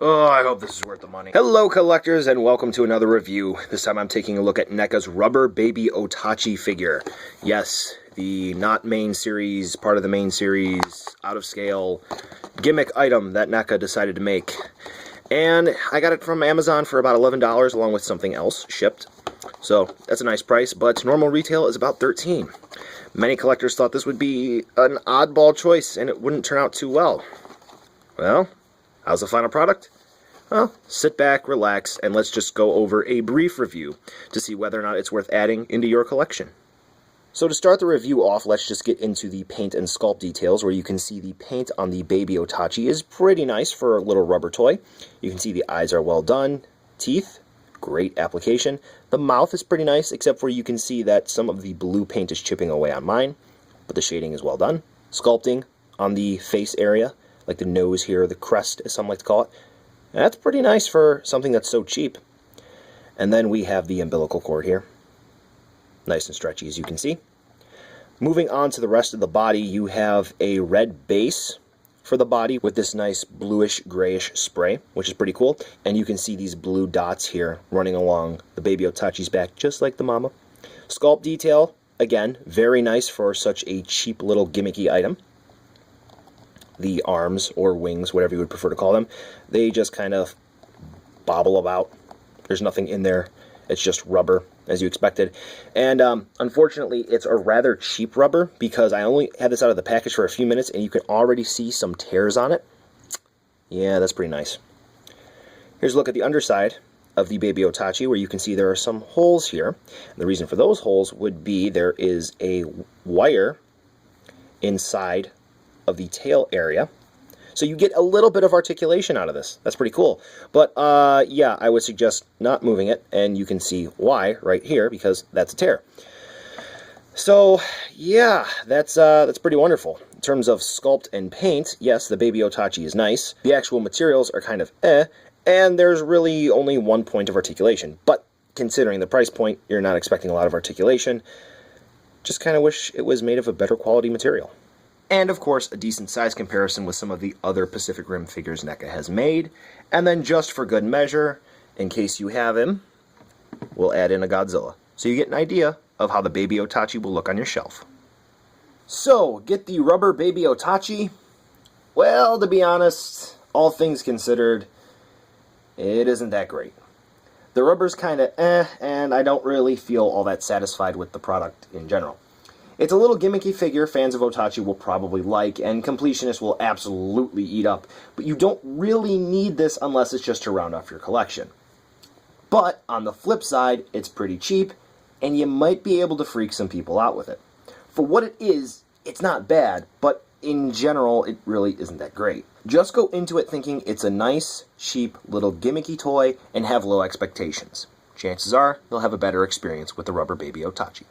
Oh, I hope this is worth the money. Hello, collectors, and welcome to another review. This time I'm taking a look at NECA's Rubber Baby Otachi figure. Yes, the not main series, part of the main series, out of scale, gimmick item that NECA decided to make. And I got it from Amazon for about $11 along with something else shipped. So that's a nice price, but normal retail is about $13. Many collectors thought this would be an oddball choice and it wouldn't turn out too well. Well, how's the final product? Well, sit back, relax, and let's just go over a brief review to see whether or not it's worth adding into your collection. So to start the review off, let's just get into the paint and sculpt details, where you can see the paint on the Baby Otachi is pretty nice for a little rubber toy. You can see the eyes are well done, teeth, great application. The mouth is pretty nice, except where you can see that some of the blue paint is chipping away on mine, but the shading is well done. Sculpting on the face area, like the nose here, the crest, as some like to call it. That's pretty nice for something that's so cheap. And then we have the umbilical cord here. Nice and stretchy, as you can see. Moving on to the rest of the body, you have a red base for the body with this nice bluish grayish spray, which is pretty cool. And you can see these blue dots here running along the Baby Otachi's back, just like the mama. Sculpt detail, again, very nice for such a cheap little gimmicky item. The arms or wings, whatever you would prefer to call them, they just kind of bobble about. There's nothing in there. It's just rubber, as you expected. And unfortunately, it's a rather cheap rubber because I only had this out of the package for a few minutes and you can already see some tears on it. Yeah, that's pretty nice. Here's a look at the underside of the Baby Otachi, where you can see there are some holes here. And the reason for those holes would be there is a wire inside of the tail area, so you get a little bit of articulation out of this. That's pretty cool. But yeah, I would suggest not moving it, and you can see why right here, because that's a tear. So yeah, that's pretty wonderful. In terms of sculpt and paint, yes, the Baby Otachi is nice. The actual materials are kind of and there's really only one point of articulation. But considering the price point, you're not expecting a lot of articulation. Just kind of wish it was made of a better quality material. And of course, a decent size comparison with some of the other Pacific Rim figures NECA has made. And then just for good measure, in case you have him, we'll add in a Godzilla, so you get an idea of how the Baby Otachi will look on your shelf. So, get the Rubber Baby Otachi? Well, to be honest, all things considered, it isn't that great. The rubber's kind of and I don't really feel all that satisfied with the product in general. It's a little gimmicky figure fans of Otachi will probably like, and completionists will absolutely eat up, but you don't really need this unless it's just to round off your collection. But, on the flip side, it's pretty cheap, and you might be able to freak some people out with it. For what it is, it's not bad, but in general, it really isn't that great. Just go into it thinking it's a nice, cheap, little gimmicky toy, and have low expectations. Chances are, you'll have a better experience with the Rubber Baby Otachi.